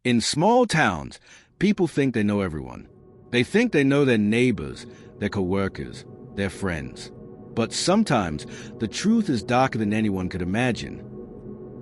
In small towns, people think they know everyone. They think they know their neighbors, their co-workers, their friends. But sometimes, the truth is darker than anyone could imagine.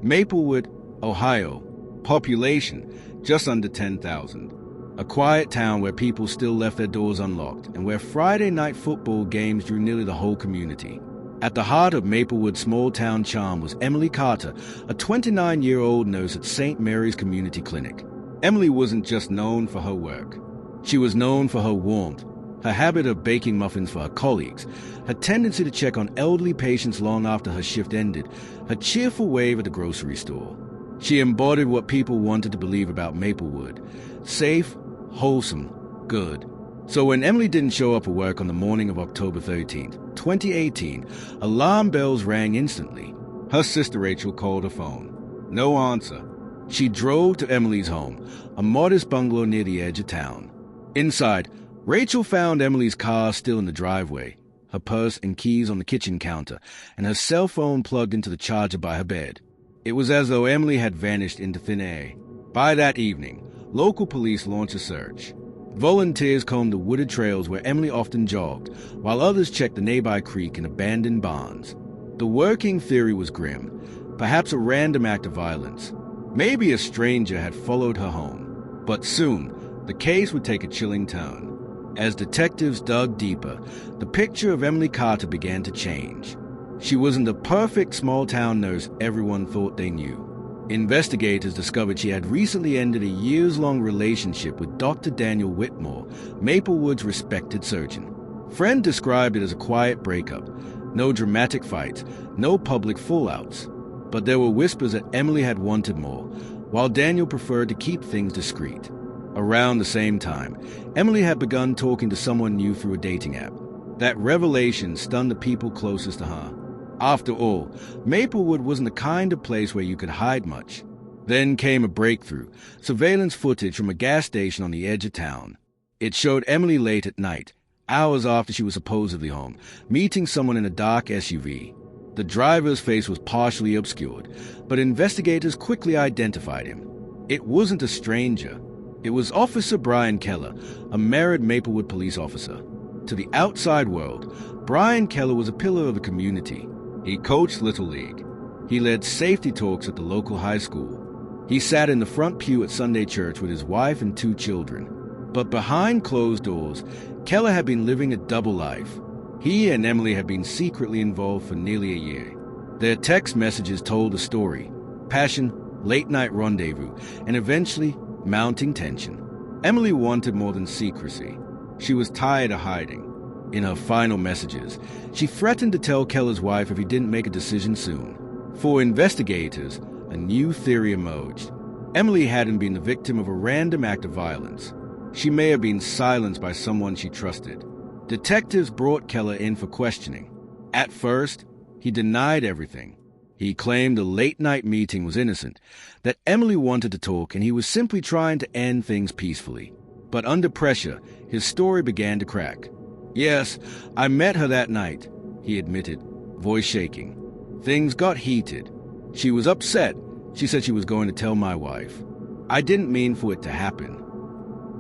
Maplewood, Ohio. Population, just under 10,000. A quiet town where people still left their doors unlocked and where Friday night football games drew nearly the whole community. At the heart of Maplewood's small-town charm was Emily Carter, a 29-year-old nurse at St. Mary's Community Clinic. Emily wasn't just known for her work. She was known for her warmth, her habit of baking muffins for her colleagues, her tendency to check on elderly patients long after her shift ended, her cheerful wave at the grocery store. She embodied what people wanted to believe about Maplewood: safe, wholesome, good. So when Emily didn't show up for work on the morning of October 13th, 2018, alarm bells rang instantly. Her sister Rachel called her phone. No answer. She drove to Emily's home, a modest bungalow near the edge of town. Inside, Rachel found Emily's car still in the driveway, her purse and keys on the kitchen counter, and her cell phone plugged into the charger by her bed. It was as though Emily had vanished into thin air. By that evening, local police launched a search. Volunteers combed the wooded trails where Emily often jogged, while others checked the nearby creek and abandoned barns. The working theory was grim, perhaps a random act of violence. Maybe a stranger had followed her home. But soon, the case would take a chilling turn. As detectives dug deeper, the picture of Emily Carter began to change. She wasn't the perfect small-town nurse everyone thought they knew. Investigators discovered she had recently ended a years-long relationship with Dr. Daniel Whitmore, Maplewood's respected surgeon. Friend described it as a quiet breakup. No dramatic fights, no public fallouts. But there were whispers that Emily had wanted more, while Daniel preferred to keep things discreet. Around the same time, Emily had begun talking to someone new through a dating app. That revelation stunned the people closest to her. After all, Maplewood wasn't the kind of place where you could hide much. Then came a breakthrough, surveillance footage from a gas station on the edge of town. It showed Emily late at night, hours after she was supposedly home, meeting someone in a dark SUV. The driver's face was partially obscured, but investigators quickly identified him. It wasn't a stranger. It was Officer Brian Keller, a married Maplewood police officer. To the outside world, Brian Keller was a pillar of the community. He coached Little League. He led safety talks at the local high school. He sat in the front pew at Sunday church with his wife and 2 children. But behind closed doors, Keller had been living a double life. He and Emily had been secretly involved for nearly a year. Their text messages told a story: passion, late-night rendezvous, and eventually mounting tension. Emily wanted more than secrecy. She was tired of hiding. In her final messages, she threatened to tell Keller's wife if he didn't make a decision soon. For investigators, a new theory emerged. Emily hadn't been the victim of a random act of violence. She may have been silenced by someone she trusted. Detectives brought Keller in for questioning. At first, he denied everything. He claimed the late-night meeting was innocent, that Emily wanted to talk and he was simply trying to end things peacefully. But under pressure, his story began to crack. "Yes, I met her that night," he admitted, voice shaking. "Things got heated. She was upset. She said she was going to tell my wife. I didn't mean for it to happen."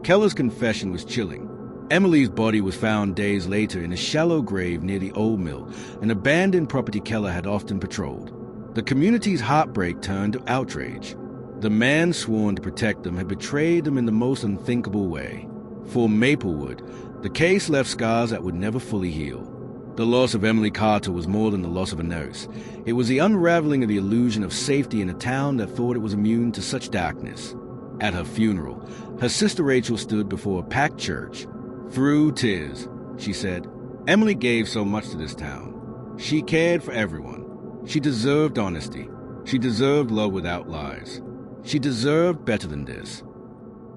Keller's confession was chilling. Emily's body was found days later in a shallow grave near the old mill, an abandoned property Keller had often patrolled. The community's heartbreak turned to outrage. The man sworn to protect them had betrayed them in the most unthinkable way. For Maplewood, the case left scars that would never fully heal. The loss of Emily Carter was more than the loss of a nurse. It was the unraveling of the illusion of safety in a town that thought it was immune to such darkness. At her funeral, her sister Rachel stood before a packed church. Through tears, she said, "Emily gave so much to this town. She cared for everyone. She deserved honesty. She deserved love without lies. She deserved better than this."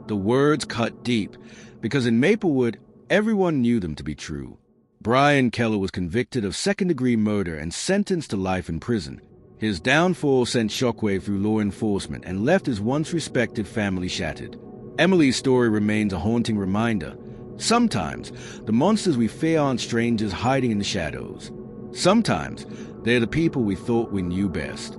The words cut deep, because in Maplewood, everyone knew them to be true. Brian Keller was convicted of second-degree murder and sentenced to life in prison. His downfall sent shockwave through law enforcement and left his once-respected family shattered. Emily's story remains a haunting reminder. Sometimes, the monsters we fear aren't strangers hiding in the shadows. Sometimes, they're the people we thought we knew best.